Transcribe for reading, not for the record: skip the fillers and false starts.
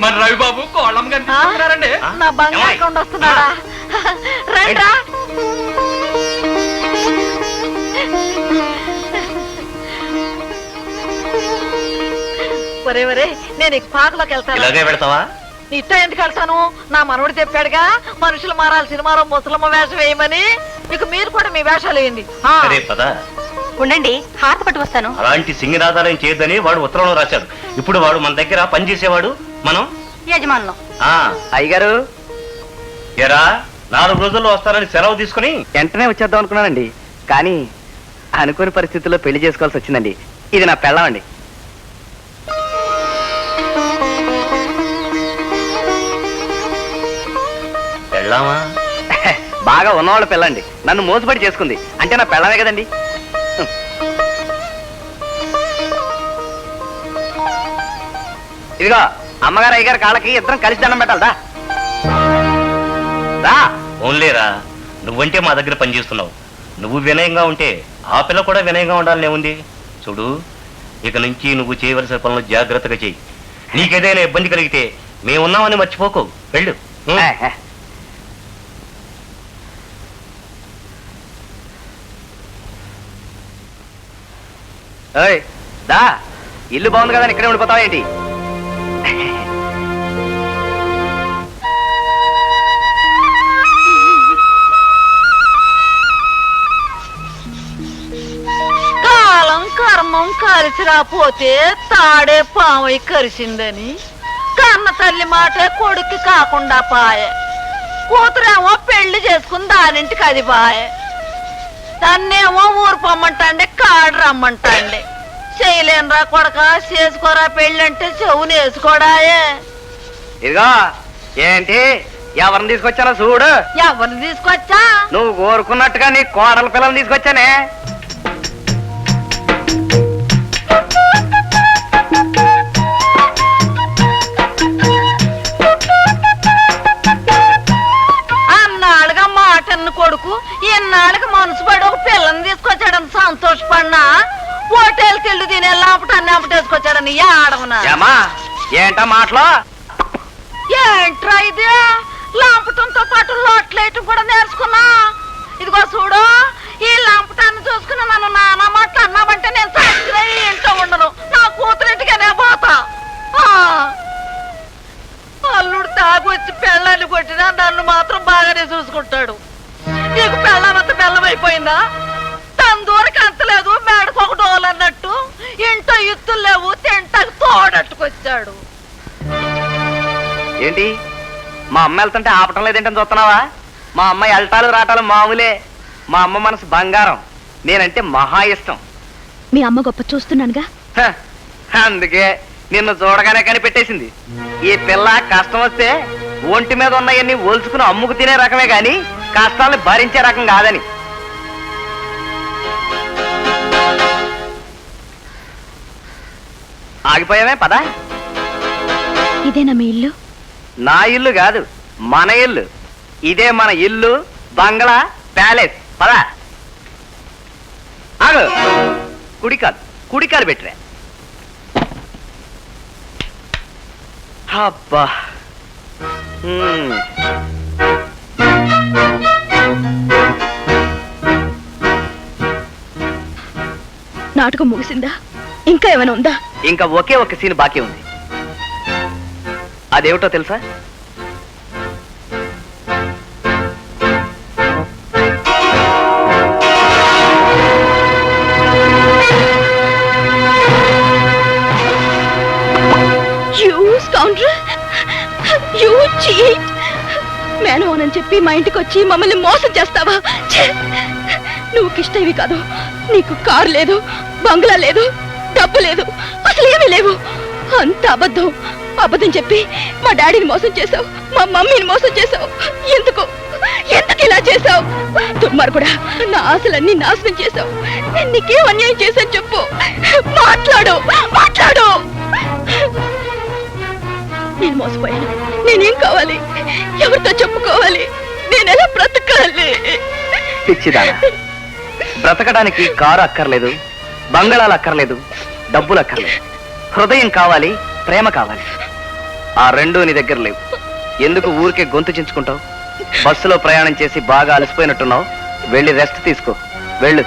మన రవిబాబు కోళ్ళం కనిపిస్తున్నారండి. నా బంగారు వస్తున్నాడా? రండ్రా. ఒరే ఒరే, నేను ఇక పాకలోకి వెళ్తాను. ఇలాగే పెడతావా? ఇట్ట ఎందుకు వెళ్తాను? నా మనవడు చెప్పాడుగా మనుషులు మారాలి సినిమాలో ముసలమ్మ వేషం వేయమని. ఇక మీరు కూడా మీ వేషాలు వేయండి. ఉండండి, హారతి పట్టు వస్తాను. అలాంటి సింగనాదాలయం చేయొద్దని వాడు ఉత్తరంలో రాశాడు. ఇప్పుడు వాడు మన దగ్గర పనిచేసేవాడు, మనం యజమానులు. అయ్యగారు, ఎరా 4 రోజుల్లో వస్తారని సెలవు తీసుకుని వెంటనే వచ్చేద్దాం అనుకున్నానండి. కానీ అనుకోని పరిస్థితుల్లో పెళ్లి చేసుకోవాల్సి వచ్చిందండి. ఇది నా పెళ్ళం అండి. పెళ్ళామా? బాగా ఉన్నవాళ్ళ పెళ్ళండి. నన్ను మోసపడి చేసుకుంది అంటే నా పెళ్ళమే కదండి. ఇదిగో అమ్మగారు అయ్యగారు కాళ్ళకి ఇద్దరం కలిసి దండం పెట్టాలదా? ఓన్లేరా, నువ్వంటే మా దగ్గర పనిచేస్తున్నావు. నువ్వు వినయంగా ఉంటే ఆ పిల్ల కూడా వినయంగా ఉండాలనే ఉంది. చూడు, ఇక నుంచి నువ్వు చేయవలసిన పనులు జాగ్రత్తగా చెయ్యి. నీకేదైనా ఇబ్బంది కలిగితే మేమున్నామని మర్చిపోకు. వెళ్ళు. దా, ఇల్లు బాగుంది కదా, ఇక్కడే ఉండిపోతావా ఏంటి? కాలం కర్మం కలిసి రాపోతే తాడే పామై కరిసిందని కన్న తల్లి మాటే కొడుక్కి కాకుండా పాయే. కూతురేమో పెళ్లి చేసుకుని దానింటికి అది పాయే. తన్నేమో ఊరు పొమ్మంటాండే, కాడు రమ్మంటాండే. చేయలేనురా కొడక, చేసుకోరా పెళ్ళంటే చెవుని వేసుకోడాయే. ఇదిగో ఏంటి, ఎవరిని తీసుకొచ్చానో చూడు. ఎవరిని తీసుకొచ్చా? నువ్వు కోరుకున్నట్టుగా నీ కోడల పిల్లల్ని తీసుకొచ్చానే. అన్నాళ్ళుగా మాటన్న కొడుకు ఎన్నాళ్ళకి మనసు పడి ఒక పిల్లని తీసుకొచ్చాడని సంతోషపడినా హోటల్కి వెళ్ళి తినే లాంపటాన్ని అమ్మటేసుకొచ్చాడని ఆడవనా? ఏంటా మాటలో? ఏంట్రా ఇది? లాంపటంతో పాటు లోట్లేయటం కూడా నేర్చుకున్నా. ఇదిగో చూడు, ఈ లాంపటాన్ని చూసుకుని నన్ను నానా మాటలు అన్నామంటే నేను చచ్చినా ఇంట్లో ఉండను. నా కూతురింటికనే పోతా. అల్లుడు తాగొచ్చి పెళ్ళాన్ని కొట్టినా నన్ను మాత్రం బాగానే చూసుకుంటాడు. నీకు పెళ్ళామంత బెల్లమైపోయిందా? తందూరికి అంతలేదు, మేడకు ఒక డోలన్నట్టు ఇంట్లో ఇత్తులు లేవు, తింటకు తోడట్టుకొచ్చాడు. ఏంటి, మా అమ్మ వెళ్తుంటే ఆపటం లేదేంటని చూస్తున్నావా? మా అమ్మ ఎల్టాలు రాటాలు మామూలే. మా అమ్మ మనసు బంగారం. నేనంటే మహా ఇష్టం. మీ అమ్మ గొప్ప చూస్తున్నానుగా, అందుకే నిన్ను చూడగానే కనిపెట్టేసింది. ఈ పిల్ల కష్టం వస్తే ఒంటి మీద ఉన్నాయన్ని ఒలుచుకుని అమ్ముకు తినే రకమే గాని కష్టాలను భరించే రకం కాదని. ఆగిపోయావే, పదా. ఇదేనా మీ ఇల్లు? నా ఇల్లు కాదు, మన ఇల్లు. ఇదే మన ఇల్లు, బంగ్లా, ప్యాలెస్. పదా. ఆగు, కుడికాలు పెట్టరా. అబ్బా, నాటకం ముగిసిందా? ఇంకా ఏమైనా ఉందా? ఇంకా ఒకే ఒక సీన్ బాకీ ఉంది. అదేమిటో తెలుసా? మేనోనని చెప్పి మా ఇంటికి వచ్చి మమ్మల్ని మోసం చేస్తావా? నువ్వు ఇష్టవి కాదు. నీకు కారు లేదు, బంగ్లా లేదు, డబ్బు లేదు, అసలు ఏమీ లేవు. అంత అబద్ధం. అబద్ధం చెప్పి మా డాడీని మోసం చేసావు, మా మమ్మీని మోసం చేసావు. ఎందుకు ఇలా చేసావు? దుర్మార్గుడా, నా ఆశలన్నీ నాశనం చేసావు. నేను నీకేం అన్యాయం చేశాను చెప్పు. మాట్లాడు. నేను మోసపోయాను. నేనేం కావాలి? ఎవరితో చెప్పుకోవాలి? నేను ఎలా బ్రతకాలి? పిచ్చిదానా, బ్రతకడానికి కారు అక్కర్లేదు, బంగళాలు అక్కర్లేదు, డబ్బులు అక్కర్లేదు. హృదయం కావాలి, ప్రేమ కావాలి. ఆ రెండూ నీ దగ్గర లేవు. ఎందుకు ఊరికే గొంతు చించుకుంటావు? బస్సులో ప్రయాణం చేసి బాగా అలసిపోయినట్టున్నావు. వెళ్ళి రెస్ట్ తీసుకో. వెళ్ళు.